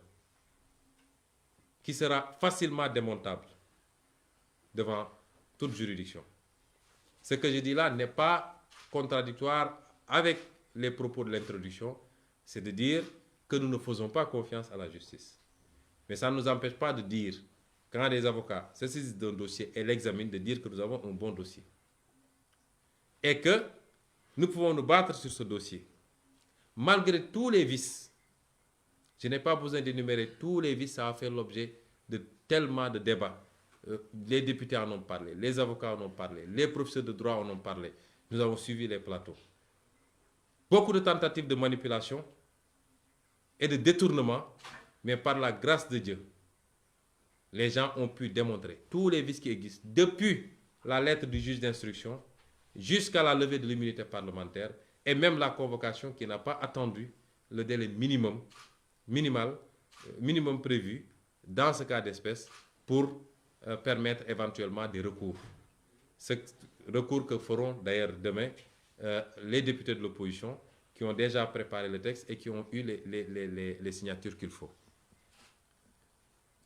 qui sera facilement démontable devant toute juridiction. Ce que je dis là n'est pas contradictoire avec les propos de l'introduction, c'est de dire que nous ne faisons pas confiance à la justice. Mais ça ne nous empêche pas de dire, quand des avocats se saisissent d'un dossier et l'examinent, de dire que nous avons un bon dossier. Et que nous pouvons nous battre sur ce dossier. Malgré tous les vices, je n'ai pas besoin d'énumérer tous les vices, ça a fait l'objet de tellement de débats les députés en ont parlé, les avocats en ont parlé, les professeurs de droit en ont parlé. Nous avons suivi les plateaux. Beaucoup de tentatives de manipulation et de détournement, mais par la grâce de Dieu, les gens ont pu démontrer tous les vices qui existent, depuis la lettre du juge d'instruction jusqu'à la levée de l'immunité parlementaire et même la convocation qui n'a pas attendu le délai minimal prévu dans ce cas d'espèce pour permettre éventuellement des recours. Ce recours que feront d'ailleurs demain les députés de l'opposition qui ont déjà préparé le texte et qui ont eu les signatures qu'il faut.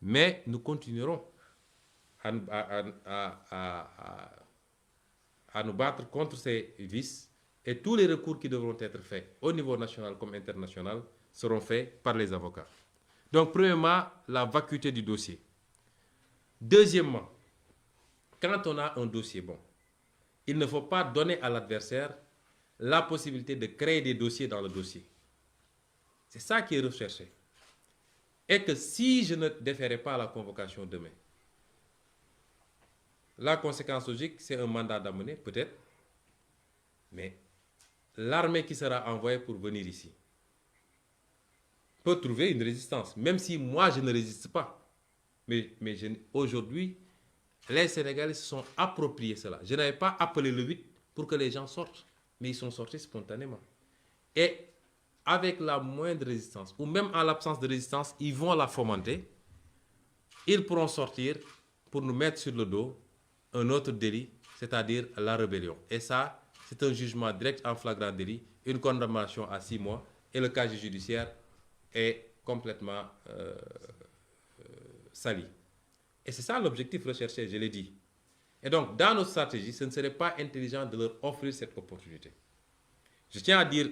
Mais nous continuerons à nous battre contre ces vices et tous les recours qui devront être faits au niveau national comme international seront faits par les avocats. Donc, premièrement, la vacuité du dossier. Deuxièmement, quand on a un dossier bon, il ne faut pas donner à l'adversaire la possibilité de créer des dossiers dans le dossier. C'est ça qui est recherché. Et que si je ne déférais pas la convocation demain, la conséquence logique, c'est un mandat d'amener, peut-être, mais l'armée qui sera envoyée pour venir ici peut trouver une résistance, même si moi je ne résiste pas. Mais aujourd'hui, les Sénégalais se sont appropriés cela. Je n'avais pas appelé le 8 pour que les gens sortent, mais ils sont sortis spontanément. Et avec la moindre résistance, ou même en l'absence de résistance, ils vont la fomenter. Ils pourront sortir pour nous mettre sur le dos un autre délit, c'est-à-dire la rébellion. Et ça, c'est un jugement direct en flagrant délit, une condamnation à 6 mois, et le casier judiciaire est complètement sali. Et c'est ça l'objectif recherché, je l'ai dit. Et donc, dans notre stratégie, ce ne serait pas intelligent de leur offrir cette opportunité. Je tiens à dire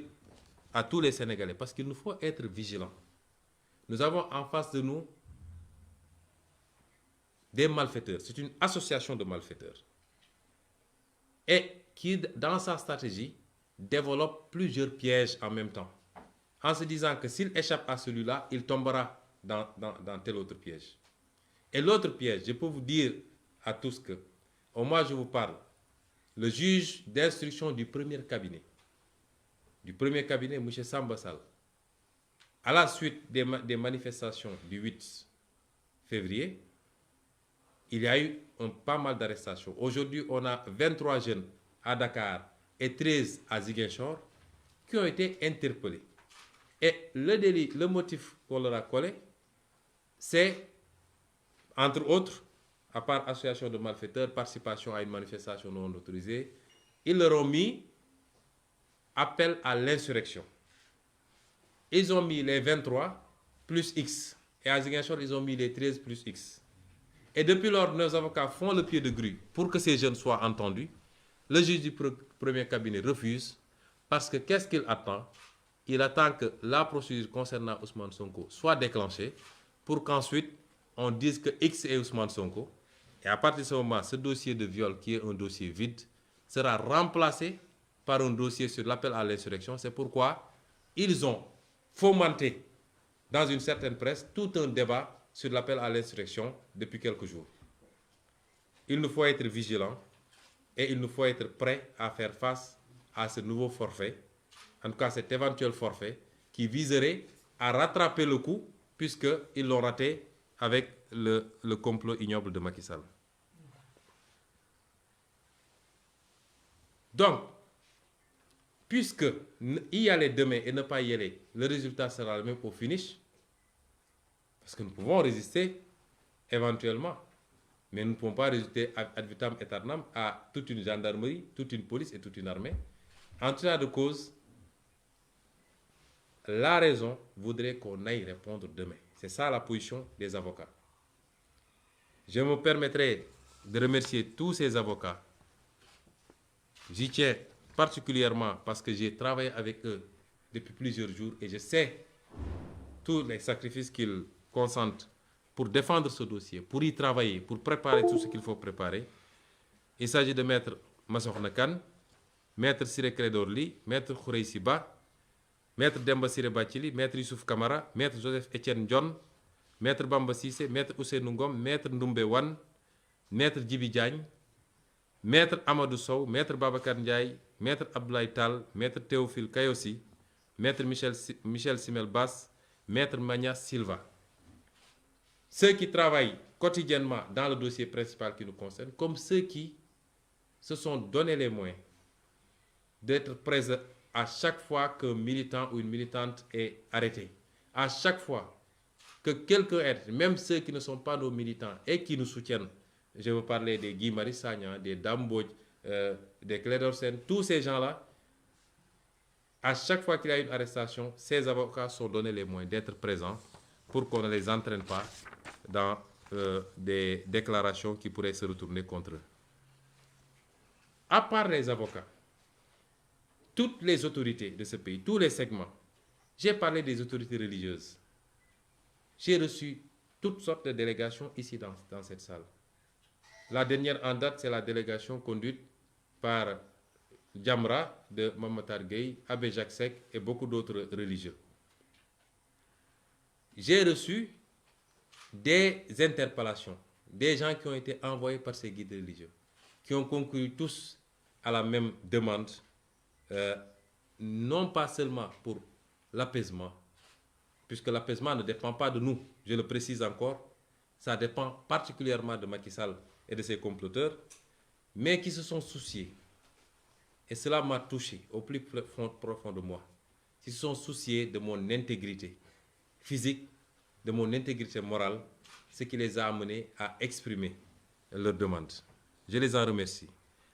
à tous les Sénégalais, parce qu'il nous faut être vigilants. Nous avons en face de nous des malfaiteurs. C'est une association de malfaiteurs. Et qui, dans sa stratégie, développe plusieurs pièges en même temps. En se disant que s'il échappe à celui-là, il tombera dans tel autre piège. Et l'autre piège, je peux vous dire à tous que, au moins je vous parle, le juge d'instruction du premier cabinet, M. Samba Sall, à la suite des manifestations du 8 février, il y a eu pas mal d'arrestations. Aujourd'hui, on a 23 jeunes à Dakar et 13 à Ziguinchor qui ont été interpellés. Et le délit, le motif qu'on leur a collé, c'est, entre autres, à part association de malfaiteurs, participation à une manifestation non autorisée, ils leur ont mis appel à l'insurrection. Ils ont mis les 23 plus X. Et à Ziguinchor, ils ont mis les 13 plus X. Et depuis lors, nos avocats font le pied de grue pour que ces jeunes soient entendus. Le juge du premier cabinet refuse parce que qu'est-ce qu'il attend? Il attend que la procédure concernant Ousmane Sonko soit déclenchée pour qu'ensuite on dise que X est Ousmane Sonko. Et à partir de ce moment, ce dossier de viol, qui est un dossier vide, sera remplacé par un dossier sur l'appel à l'insurrection. C'est pourquoi ils ont fomenté dans une certaine presse tout un débat sur l'appel à l'insurrection depuis quelques jours. Il nous faut être vigilants et il nous faut être prêts à faire face à ce nouveau forfait, en tout cas cet éventuel forfait qui viserait à rattraper le coup puisqu'ils l'ont raté avec le complot ignoble de Macky Sall. Donc, puisque y aller demain et ne pas y aller, le résultat sera le même au finish, parce que nous pouvons résister éventuellement, mais nous ne pouvons pas résister ad vitam aeternam à toute une gendarmerie, toute une police et toute une armée. En tout cas de cause, la raison voudrait qu'on aille répondre demain. C'est ça la position des avocats. Je me permettrai de remercier tous ces avocats. J'y tiens particulièrement parce que j'ai travaillé avec eux depuis plusieurs jours et je sais tous les sacrifices qu'ils consentent pour défendre ce dossier, pour y travailler, pour préparer tout ce qu'il faut préparer. Il s'agit de Maître Massokhna Kane, Maître Ciré Clédor Ly, Maître Khoureychi Ba, Maître Demba Ciré Bathily, Maître Youssouf Camara, Maître Joseph Étienne Dione, Maître Bamba Cissé, Maître Ousseynou Ngom, Maître Ndoumbe Wane, Maître Djibi Diagne, Maître Amadou Sow, Maître Babacar Ndiaye, Maître Abdoulaye Tal, Maître Théophile Kayossi, Maître Michel Simel Bass, Maître Magna Silva. Ceux qui travaillent quotidiennement dans le dossier principal qui nous concerne, comme ceux qui se sont donné les moyens d'être présents à chaque fois qu'un militant ou une militante est arrêté. À chaque fois que quelqu'un est, même ceux qui ne sont pas nos militants et qui nous soutiennent, je veux parler des Guy Marius Sagna, des Dambodj, des Clédor Sène, tous ces gens-là, à chaque fois qu'il y a une arrestation, ces avocats sont donnés les moyens d'être présents pour qu'on ne les entraîne pas dans des déclarations qui pourraient se retourner contre eux. À part les avocats, toutes les autorités de ce pays, tous les segments, j'ai parlé des autorités religieuses. J'ai reçu toutes sortes de délégations ici dans cette salle. La dernière en date, c'est la délégation conduite par Djamra de Mamatar Gueye, Abbé Jacques Seck et beaucoup d'autres religieux. J'ai reçu des interpellations, des gens qui ont été envoyés par ces guides religieux, qui ont conclu tous à la même demande, non pas seulement pour l'apaisement, puisque l'apaisement ne dépend pas de nous, je le précise encore, ça dépend particulièrement de Macky Sall et de ses comploteurs, mais qui se sont souciés, et cela m'a touché au plus profond de moi, qui se sont souciés de mon intégrité physique, de mon intégrité morale, ce qui les a amenés à exprimer leurs demandes. Je les en remercie.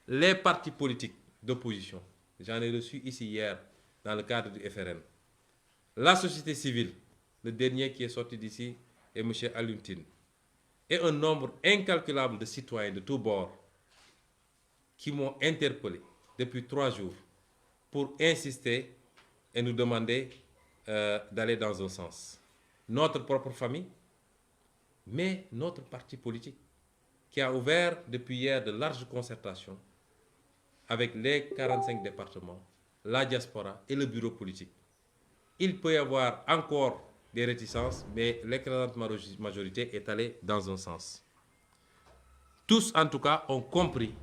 Les partis politiques d'opposition, j'en ai reçu ici hier dans le cadre du FRN. La société civile, le dernier qui est sorti d'ici est M. Aluntine. Et un nombre incalculable de citoyens de tous bords qui m'ont interpellé depuis 3 jours pour insister et nous demander d'aller dans un sens. Notre propre famille, mais notre parti politique qui a ouvert depuis hier de larges concertations avec les 45 départements, la diaspora et le bureau politique. Il peut y avoir encore des réticences, mais l'écrasante majorité est allée dans un sens. Tous, en tout cas, ont compris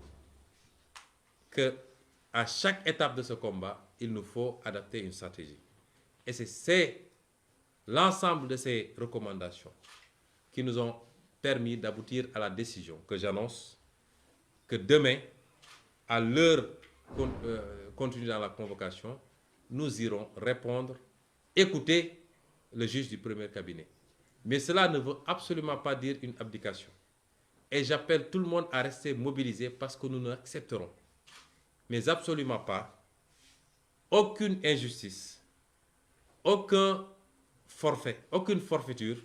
qu'à chaque étape de ce combat, il nous faut adapter une stratégie. Et c'est l'ensemble de ces recommandations qui nous ont permis d'aboutir à la décision que j'annonce que demain, à l'heure contenue dans la convocation, nous irons répondre, écouter le juge du premier cabinet. Mais cela ne veut absolument pas dire une abdication. Et j'appelle tout le monde à rester mobilisé parce que nous n'accepterons, mais absolument pas, aucune injustice, aucun forfait, aucune forfaiture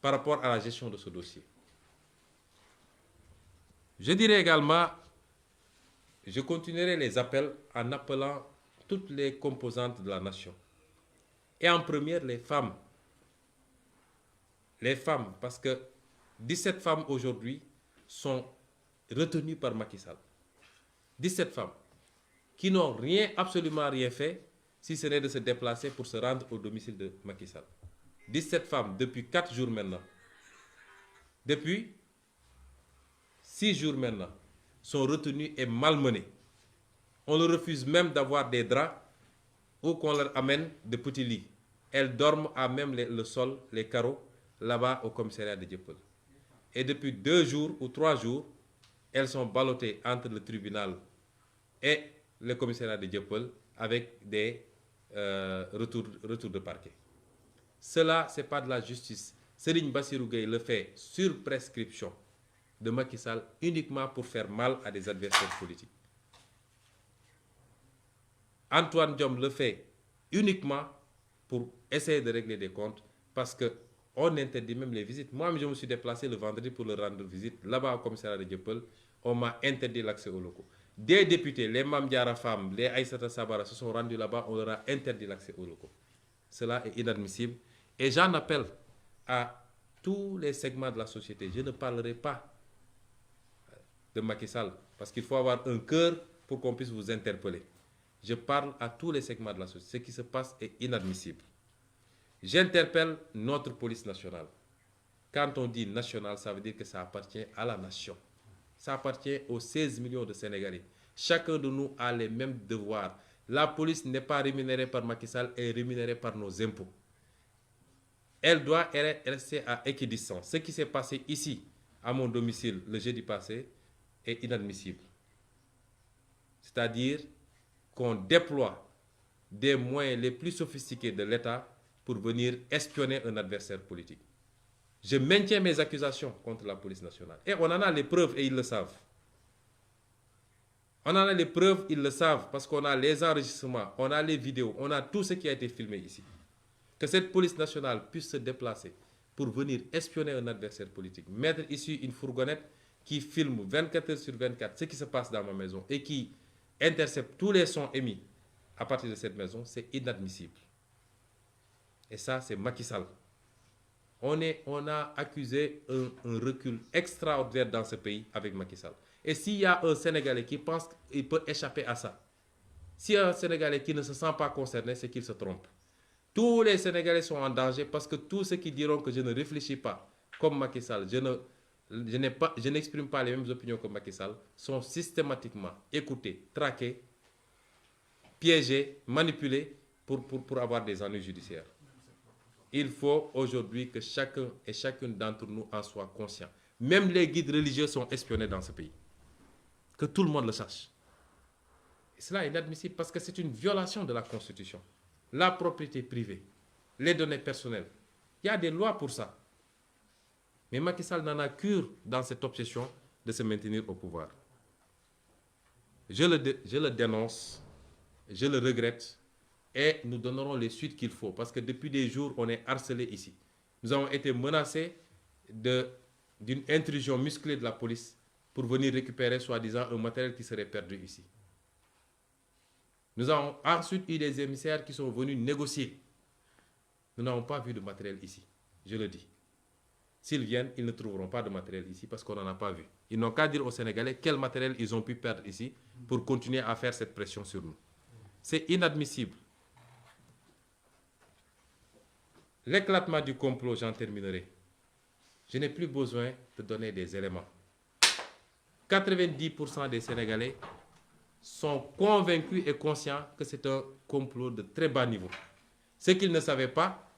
par rapport à la gestion de ce dossier. Je dirais également, je continuerai les appels en appelant toutes les composantes de la nation. Et en première, les femmes. Les femmes, parce que 17 femmes aujourd'hui sont retenues par Macky Sall. 17 femmes qui n'ont rien, absolument rien fait, si ce n'est de se déplacer pour se rendre au domicile de Macky Sall. 17 femmes depuis 4 jours maintenant, depuis 6 jours maintenant, sont retenues et malmenées. On leur refuse même d'avoir des draps ou qu'on leur amène de petits lits. Elles dorment à même le sol, les carreaux, là-bas au commissariat de Dieuppeul. Et depuis 2 jours ou 3 jours, elles sont ballottées entre le tribunal et le commissariat de Dieuppeul avec des retours de parquet. Cela, ce n'est pas de la justice. Serigne Bassirou Gueye le fait sur prescription de Macky Sall uniquement pour faire mal à des adversaires politiques. Antoine Diome le fait uniquement pour essayer de régler des comptes parce qu'on interdit même les visites. Moi, je me suis déplacé le vendredi pour leur rendre visite là-bas au commissariat de Dieuppeul. On m'a interdit l'accès aux locaux. Des députés, les Mame Diarra Fam, les Aïssata Sabara se sont rendus là-bas, on leur a interdit l'accès aux locaux. Cela est inadmissible. Et j'en appelle à tous les segments de la société. Je ne parlerai pas de Macky Sall parce qu'il faut avoir un cœur pour qu'on puisse vous interpeller. Je parle à tous les segments de la société. Ce qui se passe est inadmissible. J'interpelle notre police nationale. Quand on dit nationale, ça veut dire que ça appartient à la nation. ça appartient aux 16 millions de Sénégalais. Chacun de nous a les mêmes devoirs. La police n'est pas rémunérée par Macky Sall, elle est rémunérée par nos impôts. Elle doit rester à équidistance. Ce qui s'est passé ici, à mon domicile, le jeudi passé, est inadmissible. C'est-à-dire qu'on déploie des moyens les plus sophistiqués de l'État pour venir espionner un adversaire politique. Je maintiens mes accusations contre la police nationale. Et on en a les preuves et ils le savent. On en a les preuves, ils le savent, parce qu'on a les enregistrements, on a les vidéos, on a tout ce qui a été filmé ici. Que cette police nationale puisse se déplacer pour venir espionner un adversaire politique, mettre ici une fourgonnette qui filme 24 heures sur 24 ce qui se passe dans ma maison et qui intercepte tous les sons émis à partir de cette maison, c'est inadmissible. Et ça, c'est Macky Sall. On a accusé un recul extraordinaire dans ce pays avec Macky Sall. Et s'il y a un Sénégalais qui pense qu'il peut échapper à ça, s'il y a un Sénégalais qui ne se sent pas concerné, c'est qu'il se trompe. Tous les Sénégalais sont en danger parce que tous ceux qui diront que je ne réfléchis pas comme Macky Sall, je n'exprime pas les mêmes opinions que Macky Sall, sont systématiquement écoutés, traqués, piégés, manipulés pour avoir des ennuis judiciaires. Il faut aujourd'hui que chacun et chacune d'entre nous en soit conscient. Même les guides religieux sont espionnés dans ce pays. Que tout le monde le sache. Et cela est inadmissible parce que c'est une violation de la Constitution. La propriété privée, les données personnelles. Il y a des lois pour ça. Mais Macky Sall n'en a cure dans cette obsession de se maintenir au pouvoir. Je le dénonce, je le regrette et nous donnerons les suites qu'il faut parce que depuis des jours, on est harcelé ici. Nous avons été menacés d'une intrusion musclée de la police pour venir récupérer soi-disant un matériel qui serait perdu ici. Nous avons ensuite eu des émissaires qui sont venus négocier. Nous n'avons pas vu de matériel ici, je le dis. S'ils viennent, ils ne trouveront pas de matériel ici parce qu'on n'en a pas vu. Ils n'ont qu'à dire aux Sénégalais quel matériel ils ont pu perdre ici pour continuer à faire cette pression sur nous. C'est inadmissible. L'éclatement du complot, j'en terminerai. Je n'ai plus besoin de donner des éléments. 90% des Sénégalais sont convaincus et conscients que c'est un complot de très bas niveau. Ce qu'ils ne savaient pas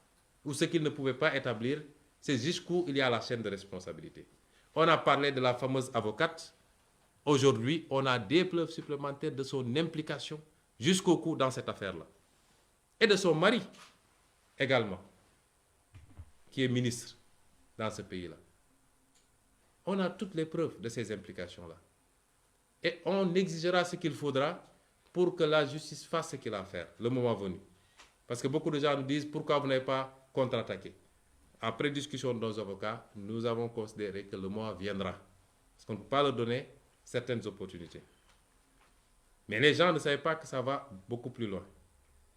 ou ce qu'ils ne pouvaient pas établir, c'est jusqu'où il y a la chaîne de responsabilité. On a parlé de la fameuse avocate. Aujourd'hui, on a des preuves supplémentaires de son implication jusqu'au cou dans cette affaire-là. Et de son mari également, qui est ministre dans ce pays-là. On a toutes les preuves de ces implications-là. Et on exigera ce qu'il faudra pour que la justice fasse ce qu'il a à faire, le moment venu. Parce que beaucoup de gens nous disent pourquoi vous n'avez pas contre-attaqué. Après discussion de nos avocats, nous avons considéré que le moment viendra. Parce qu'on ne peut pas leur donner certaines opportunités. Mais les gens ne savaient pas que ça va beaucoup plus loin.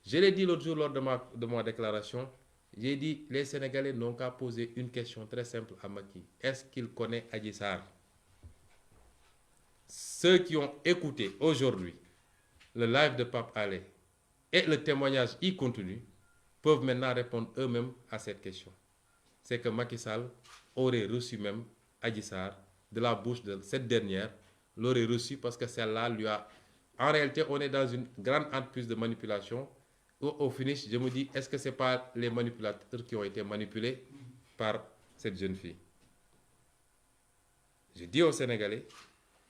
Je l'ai dit l'autre jour lors de ma déclaration, j'ai dit les Sénégalais n'ont qu'à poser une question très simple à Macky. Est-ce qu'il connaît Adji Sarr? Ceux qui ont écouté aujourd'hui le live de Pape Alé et le témoignage y contenu peuvent maintenant répondre eux-mêmes à cette question. C'est que Macky Sall aurait reçu même Adji Sarr de la bouche de cette dernière, l'aurait reçu parce que celle-là lui a... En réalité, on est dans une grande entreprise de manipulation où, au finish, je me dis, est-ce que ce n'est pas les manipulateurs qui ont été manipulés par cette jeune fille? Je dis aux Sénégalais,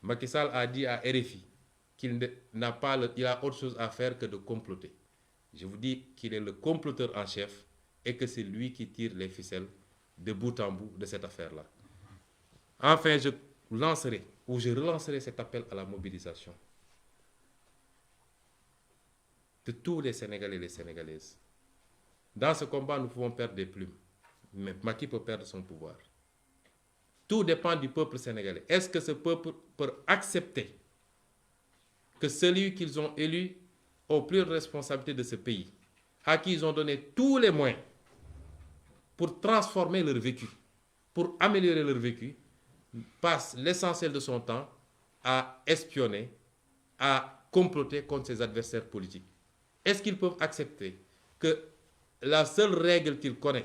Macky Sall a dit à RFI qu'il n'a pas il a autre chose à faire que de comploter. Je vous dis qu'il est le comploteur en chef et que c'est lui qui tire les ficelles de bout en bout de cette affaire-là. Enfin, je relancerai cet appel à la mobilisation de tous les Sénégalais et les Sénégalaises. Dans ce combat, nous pouvons perdre des plumes, mais Macky peut perdre son pouvoir. Tout dépend du peuple sénégalais. Est-ce que ce peuple peut accepter que celui qu'ils ont élu aux plus de responsabilités de ce pays, à qui ils ont donné tous les moyens pour transformer leur vécu, pour améliorer leur vécu, passe l'essentiel de son temps à espionner, à comploter contre ses adversaires politiques? Est-ce qu'ils peuvent accepter que la seule règle qu'ils connaissent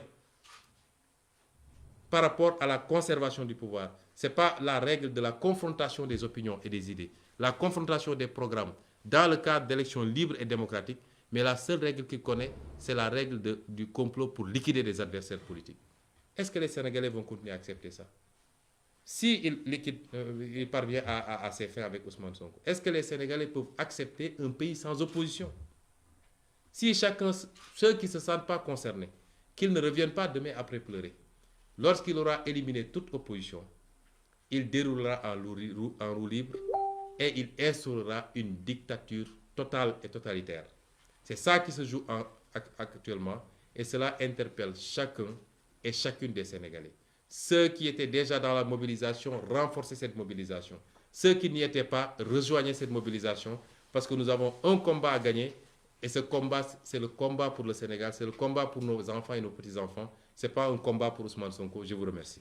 par rapport à la conservation du pouvoir, Ce n'est pas la règle de la confrontation des opinions et des idées, la confrontation des programmes dans le cadre d'élections libres et démocratiques, mais la seule règle qu'il connaît, c'est la règle du complot pour liquider des adversaires politiques. Est-ce que les Sénégalais vont continuer à accepter ça? S'il il parvient à ses fins avec Ousmane Sonko, est-ce que les Sénégalais peuvent accepter un pays sans opposition? Si chacun, ceux qui ne se sentent pas concernés, qu'ils ne reviennent pas demain après pleurer. Lorsqu'il aura éliminé toute opposition, il déroulera en roue libre et il instaurera une dictature totale et totalitaire. C'est ça qui se joue actuellement et cela interpelle chacun et chacune des Sénégalais. Ceux qui étaient déjà dans la mobilisation, renforcez cette mobilisation. Ceux qui n'y étaient pas, rejoignez cette mobilisation parce que nous avons un combat à gagner et ce combat, c'est le combat pour le Sénégal, c'est le combat pour nos enfants et nos petits-enfants. Ce n'est pas un combat pour Ousmane Sonko. Je vous remercie.